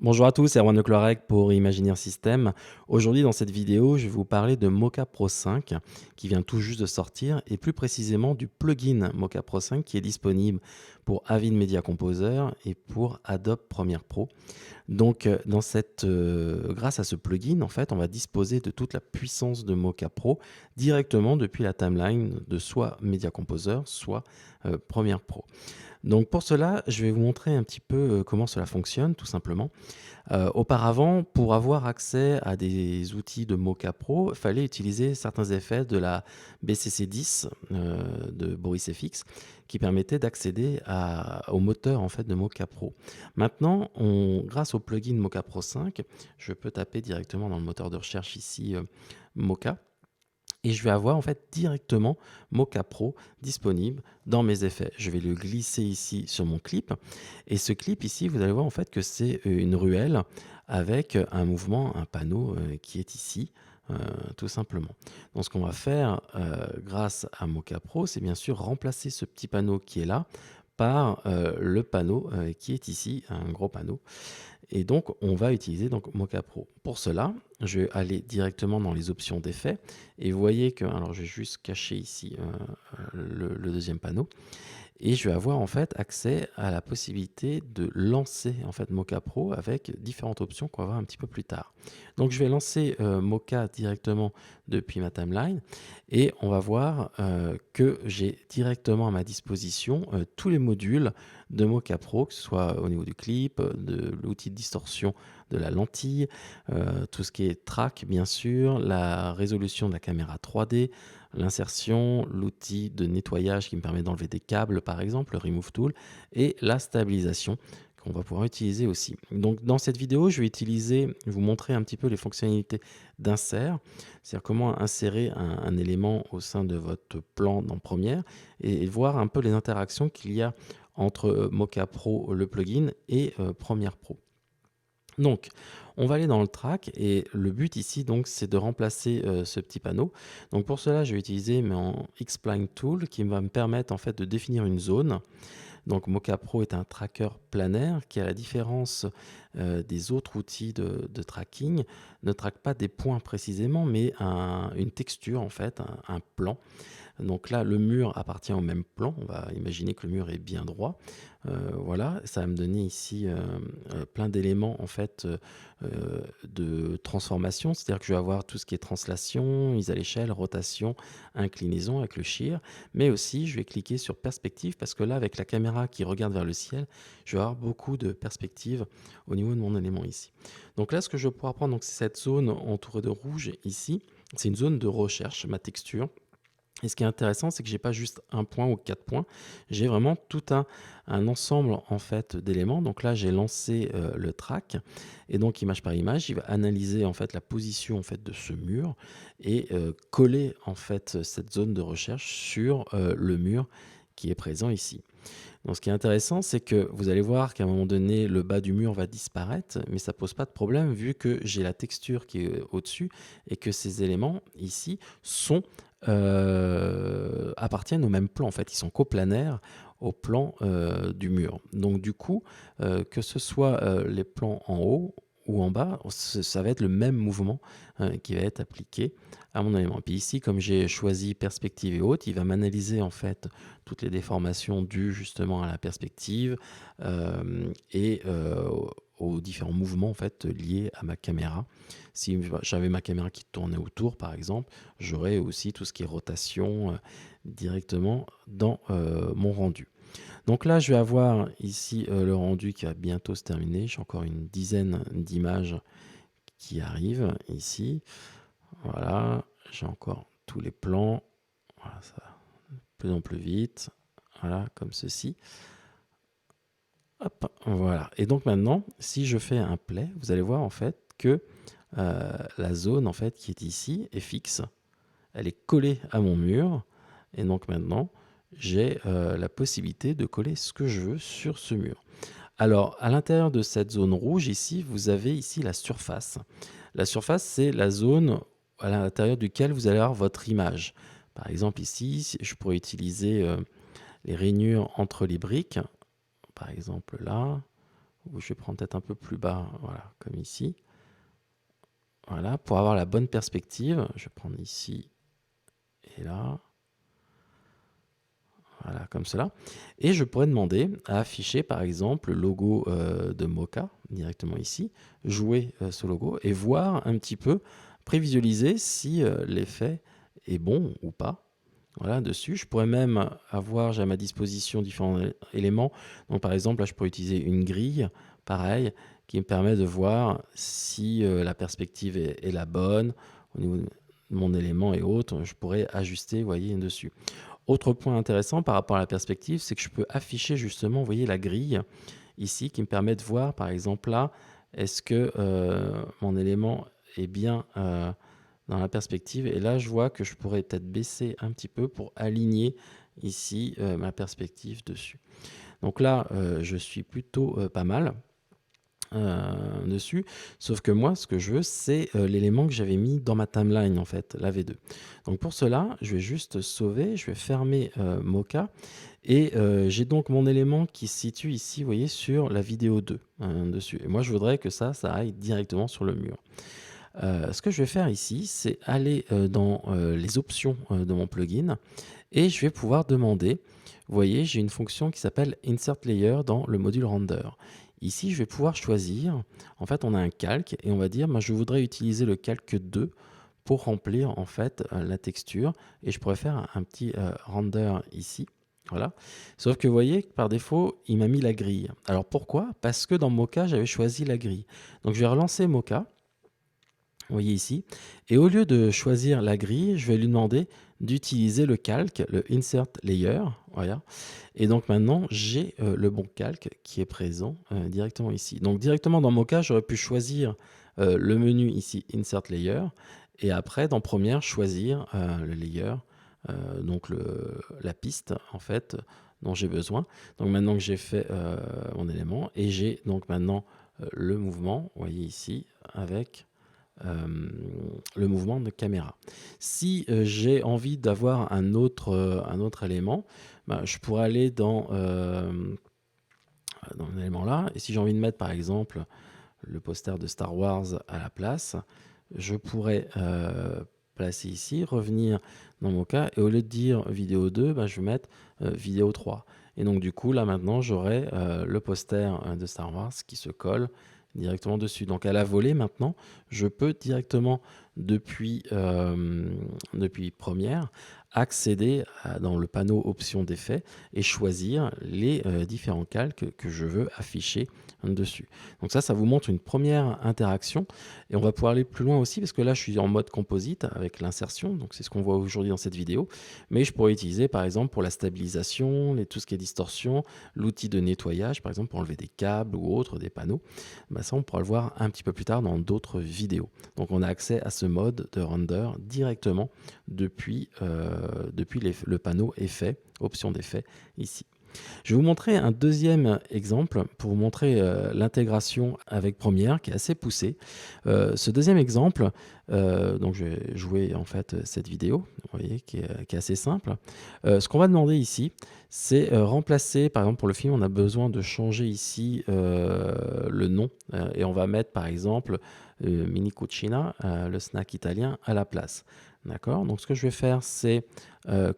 Bonjour à tous, c'est Erwan Leclerc pour Imagineer System. Aujourd'hui, dans cette vidéo, je vais vous parler de Mocha Pro 5 qui vient tout juste de sortir et plus précisément du plugin Mocha Pro 5 qui est disponible pour Avid Media Composer et pour Adobe Premiere Pro. Donc, grâce à ce plugin, en fait, on va disposer de toute la puissance de Mocha Pro directement depuis la timeline de soit Media Composer, soit Premiere Pro. Donc pour cela, je vais vous montrer un petit peu comment cela fonctionne, tout simplement. Auparavant, pour avoir accès à des outils de Mocha Pro, il fallait utiliser certains effets de la BCC10 de Boris FX qui permettaient d'accéder au moteur en fait, de Mocha Pro. Maintenant, grâce au plugin Mocha Pro 5, je peux taper directement dans le moteur de recherche ici Mocha. Et je vais avoir en fait directement Mocha Pro disponible dans mes effets. Je vais le glisser ici sur mon clip. Et ce clip ici, vous allez voir en fait que c'est une ruelle avec un mouvement, un panneau qui est ici, tout simplement. Donc ce qu'on va faire grâce à Mocha Pro, c'est bien sûr remplacer ce petit panneau qui est là par le panneau qui est ici, un gros panneau. Et donc, on va utiliser donc Mocha Pro. Pour cela, je vais aller directement dans les options d'effets. Et vous voyez que, alors je vais juste cacher ici le deuxième panneau. Et je vais avoir en fait accès à la possibilité de lancer en fait Mocha Pro avec différentes options qu'on va voir un petit peu plus tard. Donc je vais lancer Mocha directement depuis ma timeline et on va voir que j'ai directement à ma disposition tous les modules de Mocha Pro, que ce soit au niveau du clip, de l'outil de distorsion de la lentille, tout ce qui est track bien sûr, la résolution de la caméra 3D, l'insertion, l'outil de nettoyage qui me permet d'enlever des câbles par exemple, le Remove Tool, et la stabilisation qu'on va pouvoir utiliser aussi. Donc dans cette vidéo, je vais vous montrer un petit peu les fonctionnalités d'insert, c'est-à-dire comment insérer un élément au sein de votre plan dans Premiere et voir un peu les interactions qu'il y a entre Mocha Pro, le plugin, et Premiere Pro. Donc, on va aller dans le track et le but ici, donc, c'est de remplacer ce petit panneau. Donc, pour cela, je vais utiliser mon X-Spline Tool qui va me permettre en fait de définir une zone. Donc, Mocha Pro est un tracker planaire qui, à la différence des autres outils de tracking, ne traque pas des points précisément, mais une texture en fait, un plan. Donc là, le mur appartient au même plan. On va imaginer que le mur est bien droit. Voilà, ça va me donner ici plein d'éléments en fait de transformation. C'est-à-dire que je vais avoir tout ce qui est translation, mise à l'échelle, rotation, inclinaison avec le shear. Mais aussi, je vais cliquer sur perspective parce que là, avec la caméra qui regarde vers le ciel, je vais avoir beaucoup de perspectives au niveau de mon élément ici. Donc là, ce que je vais pouvoir prendre, donc, c'est cette zone entourée de rouge ici. C'est une zone de recherche, ma texture. Et ce qui est intéressant, c'est que j'ai pas juste un point ou 4 points, j'ai vraiment tout un ensemble en fait d'éléments. Donc là, j'ai lancé le track et donc image par image, il va analyser en fait la position en fait de ce mur et coller en fait cette zone de recherche sur le mur qui est présent ici. Donc ce qui est intéressant, c'est que vous allez voir qu'à un moment donné, le bas du mur va disparaître, mais ça pose pas de problème vu que j'ai la texture qui est au-dessus et que ces éléments ici appartiennent au même plan. En fait, ils sont coplanaires au plan du mur. Donc du coup, que ce soit les plans en haut ou en bas, ça va être le même mouvement qui va être appliqué à mon élément. Puis ici, comme j'ai choisi perspective et haute, il va m'analyser en fait toutes les déformations dues justement à la perspective et aux différents mouvements en fait liés à ma caméra. Si j'avais ma caméra qui tournait autour, par exemple, j'aurais aussi tout ce qui est rotation directement dans mon rendu. Donc là, je vais avoir ici le rendu qui va bientôt se terminer. J'ai encore une dizaine d'images qui arrivent ici. Voilà, j'ai encore tous les plans. Voilà, ça va de plus en plus vite. Voilà, comme ceci. Hop, voilà. Et donc maintenant, si je fais un play, vous allez voir en fait que la zone en fait qui est ici est fixe. Elle est collée à mon mur. Et donc maintenant, j'ai la possibilité de coller ce que je veux sur ce mur. Alors, à l'intérieur de cette zone rouge ici, vous avez ici la surface. La surface, c'est la zone à l'intérieur duquel vous allez avoir votre image. Par exemple ici, je pourrais utiliser les rainures entre les briques. par exemple là, ou je vais prendre peut-être un peu plus bas, voilà, comme ici. Voilà, pour avoir la bonne perspective, je vais prendre ici et là. Voilà, comme cela. Et je pourrais demander à afficher, par exemple, le logo de Mocha, directement ici, jouer ce logo et voir un petit peu, prévisualiser si l'effet est bon ou pas. Voilà, dessus. Je pourrais même avoir, j'ai à ma disposition différents éléments. Donc, par exemple, là, je pourrais utiliser une grille, pareil, qui me permet de voir si la perspective est la bonne au niveau de mon élément et autres. Je pourrais ajuster, vous voyez, dessus. Autre point intéressant par rapport à la perspective, c'est que je peux afficher justement, vous voyez, la grille ici qui me permet de voir, par exemple là, est-ce que mon élément est bien dans la perspective. Et là, je vois que je pourrais peut-être baisser un petit peu pour aligner ici ma perspective dessus. Donc là, je suis plutôt pas mal dessus. Sauf que moi, ce que je veux, c'est l'élément que j'avais mis dans ma timeline, en fait, la V2. Donc pour cela, je vais juste sauver, je vais fermer Mocha. Et j'ai donc mon élément qui se situe ici, vous voyez, sur la vidéo 2 dessus. Et moi, je voudrais que ça aille directement sur le mur. Ce que je vais faire ici, c'est aller dans les options de mon plugin et je vais pouvoir demander, vous voyez, j'ai une fonction qui s'appelle Insert Layer dans le module Render. Ici, je vais pouvoir choisir, en fait, on a un calque et on va dire, moi, je voudrais utiliser le calque 2 pour remplir en fait la texture et je pourrais faire un petit render ici. Voilà. Sauf que vous voyez, par défaut, il m'a mis la grille. Alors pourquoi? Parce que dans Mocha, j'avais choisi la grille. Donc je vais relancer Mocha. Vous voyez ici. Et au lieu de choisir la grille, je vais lui demander d'utiliser le calque, le Insert Layer. Voilà. Et donc maintenant, j'ai le bon calque qui est présent directement ici. Donc directement dans Mocha, j'aurais pu choisir le menu ici, Insert Layer. Et après, dans Première, choisir le layer, donc la piste en fait dont j'ai besoin. Donc maintenant que j'ai fait mon élément, et j'ai donc maintenant le mouvement, vous voyez ici, avec le mouvement de caméra. Si j'ai envie d'avoir un autre élément, bah, je pourrais aller dans l'élément là, et si j'ai envie de mettre par exemple le poster de Star Wars à la place, je pourrais placer ici, revenir dans mon cas, et au lieu de dire vidéo 2, bah, je vais mettre vidéo 3. Et donc du coup, là maintenant, j'aurai le poster de Star Wars qui se colle directement dessus. Donc à la volée maintenant, je peux directement depuis Première accéder dans le panneau options d'effets et choisir les différents calques que je veux afficher dessus. Donc ça vous montre une première interaction et on va pouvoir aller plus loin aussi parce que là je suis en mode composite avec l'insertion, donc c'est ce qu'on voit aujourd'hui dans cette vidéo, mais je pourrais utiliser par exemple pour la stabilisation, tout ce qui est distorsion, l'outil de nettoyage par exemple pour enlever des câbles ou autres, des panneaux. Bah ça on pourra le voir un petit peu plus tard dans d'autres vidéos. Donc on a accès à ce mode de render directement depuis le panneau effet, option d'effet ici. Je vais vous montrer un deuxième exemple pour vous montrer l'intégration avec Premiere qui est assez poussée. Ce deuxième exemple, donc je vais jouer en fait cette vidéo, vous voyez, qui est assez simple. Ce qu'on va demander ici, c'est remplacer, par exemple pour le film, on a besoin de changer ici le nom et on va mettre par exemple Mini Cucina, le snack italien, à la place. D'accord. Donc ce que je vais faire, c'est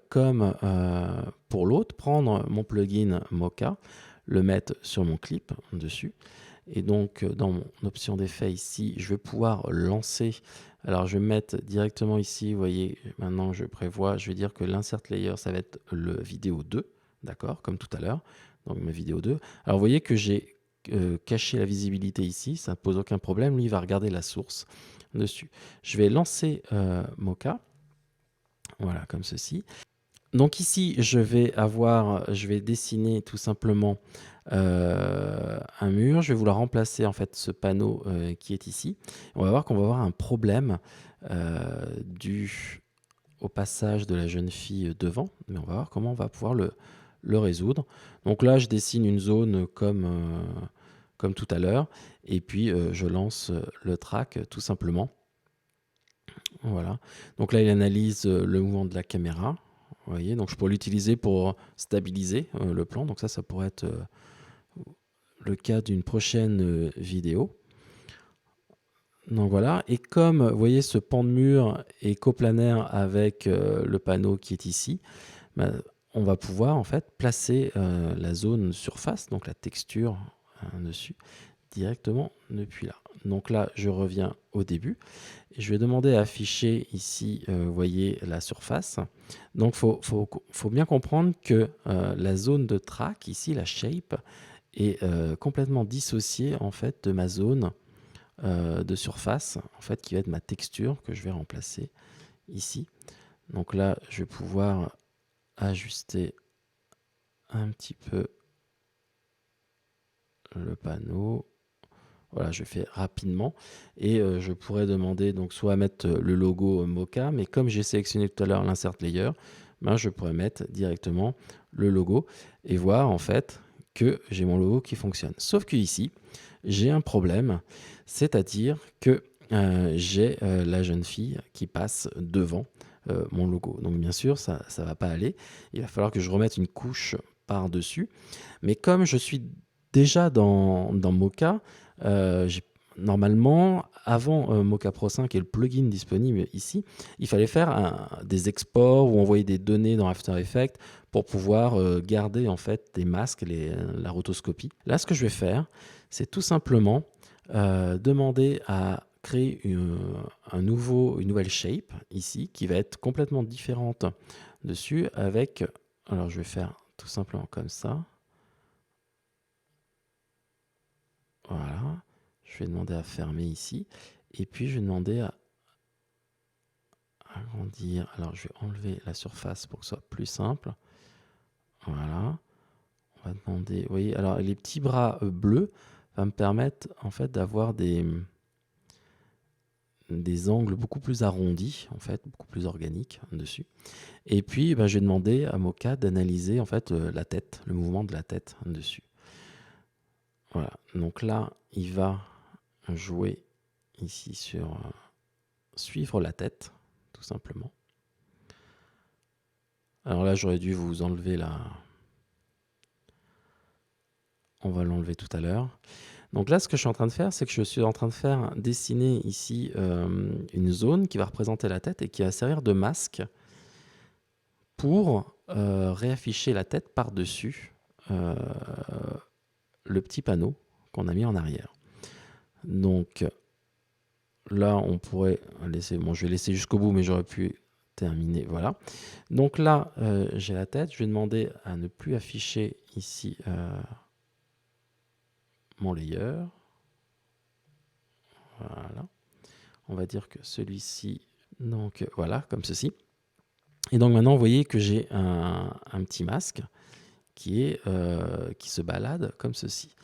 comme pour l'autre, prendre mon plugin Mocha, le mettre sur mon clip dessus. Et donc dans mon option d'effet ici, je vais pouvoir lancer. Alors je vais mettre directement ici, vous voyez, maintenant je prévois, je vais dire que l'insert layer, ça va être le vidéo 2, d'accord, comme tout à l'heure. Donc ma vidéo 2. Alors vous voyez que j'ai caché la visibilité ici, ça ne pose aucun problème. Lui, il va regarder la source dessus. Je vais lancer Mocha. Voilà, comme ceci. Donc ici, je vais dessiner tout simplement un mur. Je vais vouloir remplacer en fait ce panneau qui est ici. On va voir qu'on va avoir un problème dû au passage de la jeune fille devant, mais on va voir comment on va pouvoir le résoudre. Donc là, je dessine une zone comme tout à l'heure, et puis je lance le track tout simplement. Voilà. Donc là, il analyse le mouvement de la caméra. Vous voyez, donc je pourrais l'utiliser pour stabiliser le plan. Donc ça pourrait être le cas d'une prochaine vidéo. Donc voilà, et comme vous voyez ce pan de mur est coplanaire avec le panneau qui est ici, bah, on va pouvoir en fait placer la zone surface, donc la texture dessus, directement depuis là. Donc là, je reviens au début. Et je vais demander à afficher ici, vous voyez, la surface. Donc, faut bien comprendre que la zone de track, ici, la shape, est complètement dissociée en fait de ma zone de surface, en fait, qui va être ma texture que je vais remplacer ici. Donc là, je vais pouvoir ajuster un petit peu le panneau. Voilà, je fais rapidement et je pourrais demander donc soit à mettre le logo Mocha, mais comme j'ai sélectionné tout à l'heure l'insert layer, ben, je pourrais mettre directement le logo et voir en fait que j'ai mon logo qui fonctionne. Sauf que ici, j'ai un problème, c'est-à-dire que j'ai la jeune fille qui passe devant mon logo. Donc bien sûr, ça ne va pas aller. Il va falloir que je remette une couche par-dessus. Mais comme je suis déjà dans Mocha, normalement, avant Mocha Pro 5 et le plugin disponible ici, il fallait faire des exports ou envoyer des données dans After Effects pour pouvoir garder en fait des masques, la rotoscopie. Là, ce que je vais faire, c'est tout simplement demander à créer une nouvelle shape ici qui va être complètement différente dessus avec, alors je vais faire tout simplement comme ça. Voilà, je vais demander à fermer ici. Et puis, je vais demander à agrandir. Alors, je vais enlever la surface pour que ce soit plus simple. Voilà. On va demander, vous voyez, alors les petits bras bleus vont me permettre en fait d'avoir des angles beaucoup plus arrondis, en fait, beaucoup plus organiques dessus. Et puis, ben, je vais demander à Mocha d'analyser en fait la tête, le mouvement de la tête dessus. Voilà. Donc là, il va jouer ici sur suivre la tête, tout simplement. Alors là, j'aurais dû vous enlever la... On va l'enlever tout à l'heure. Donc là, ce que je suis en train de faire, c'est que je suis en train de faire dessiner ici une zone qui va représenter la tête et qui va servir de masque pour réafficher la tête par-dessus le petit panneau qu'on a mis en arrière. Donc là, on pourrait laisser... Bon, je vais laisser jusqu'au bout, mais j'aurais pu terminer. Voilà. Donc là, j'ai la tête. Je vais demander à ne plus afficher ici mon layer. Voilà. On va dire que celui-ci, donc voilà, comme ceci. Et donc maintenant, vous voyez que j'ai un petit masque qui se balade comme ceci.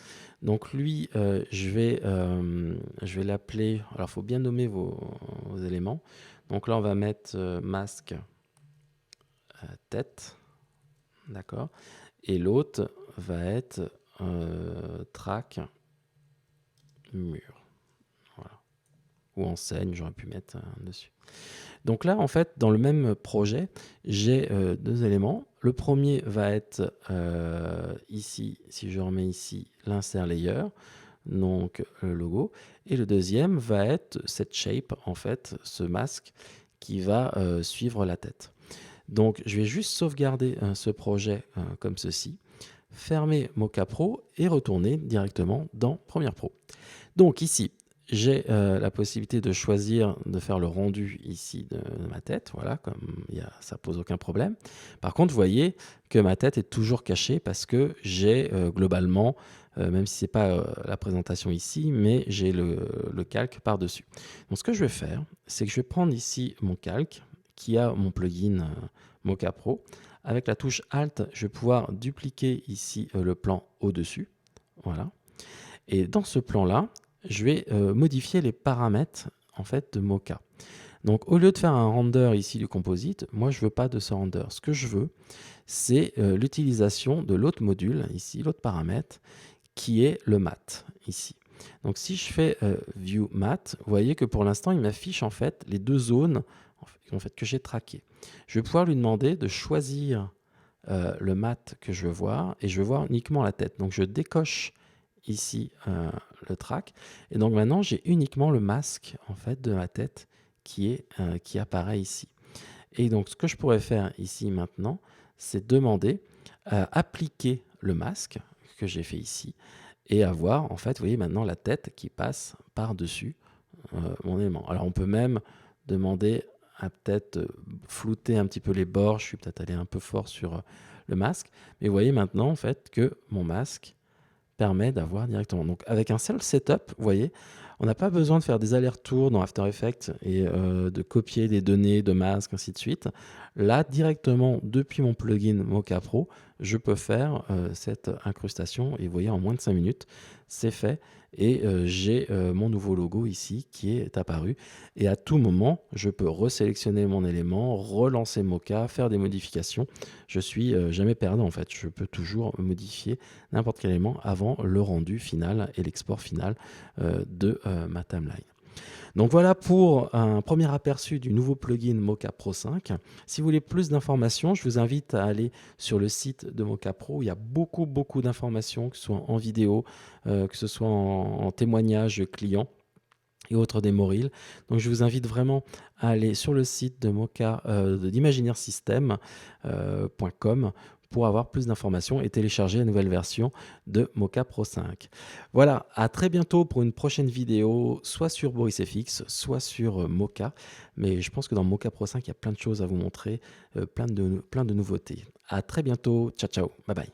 Donc lui, je vais l'appeler... Alors, il faut bien nommer vos éléments. Donc là, on va mettre masque tête. D'accord. Et l'autre va être track mur. Voilà. Ou enseigne, j'aurais pu mettre dessus. Donc là, en fait, dans le même projet, j'ai deux éléments. Le premier va être ici, si je remets ici l'insert layer, donc le logo. Et le deuxième va être cette shape, en fait, ce masque qui va suivre la tête. Donc, je vais juste sauvegarder ce projet comme ceci, fermer Mocha Pro et retourner directement dans Premiere Pro. Donc ici, j'ai la possibilité de choisir de faire le rendu ici de ma tête, voilà, comme ça pose aucun problème. Par contre, vous voyez que ma tête est toujours cachée parce que j'ai globalement, même si ce n'est pas la présentation ici, mais j'ai le calque par-dessus. Donc ce que je vais faire, c'est que je vais prendre ici mon calque qui a mon plugin Mocha Pro. Avec la touche Alt, je vais pouvoir dupliquer ici le plan au-dessus. Voilà. Et dans ce plan-là, je vais modifier les paramètres en fait de Mocha. Donc au lieu de faire un render ici du composite, moi je veux pas de ce render. Ce que je veux, c'est l'utilisation de l'autre module ici, l'autre paramètre, qui est le matte ici. Donc si je fais View Matte, vous voyez que pour l'instant il m'affiche en fait les deux zones en fait, que j'ai traquées. Je vais pouvoir lui demander de choisir le matte que je veux voir et je veux voir uniquement la tête. Donc je décoche ici le track. Et donc maintenant, j'ai uniquement le masque en fait de ma tête qui apparaît ici. Et donc, ce que je pourrais faire ici maintenant, c'est demander à appliquer le masque que j'ai fait ici et avoir, en fait, vous voyez maintenant la tête qui passe par-dessus mon élément. Alors, on peut même demander à peut-être flouter un petit peu les bords. Je suis peut-être allé un peu fort sur le masque. Mais vous voyez maintenant, en fait, que mon masque permet d'avoir directement. Donc avec un seul setup, vous voyez, on n'a pas besoin de faire des allers-retours dans After Effects et de copier des données de masque, ainsi de suite. Là, directement, depuis mon plugin Mocha Pro, je peux faire cette incrustation et vous voyez, en moins de 5 minutes, c'est fait et j'ai mon nouveau logo ici qui est apparu et à tout moment, je peux resélectionner mon élément, relancer Mocha, faire des modifications. Je suis jamais perdant en fait, je peux toujours modifier n'importe quel élément avant le rendu final et l'export final de ma timeline. Donc voilà pour un premier aperçu du nouveau plugin Mocha Pro 5. Si vous voulez plus d'informations, je vous invite à aller sur le site de Mocha Pro. Il y a beaucoup d'informations, que ce soit en vidéo, que ce soit en témoignage client et autres démo reels. Donc je vous invite vraiment à aller sur le site de Mocha, d'imaginairesystem.com pour avoir plus d'informations et télécharger la nouvelle version de Mocha Pro 5. Voilà, à très bientôt pour une prochaine vidéo, soit sur Boris FX, soit sur Mocha. Mais je pense que dans Mocha Pro 5, il y a plein de choses à vous montrer, plein de nouveautés. À très bientôt, ciao ciao, bye bye.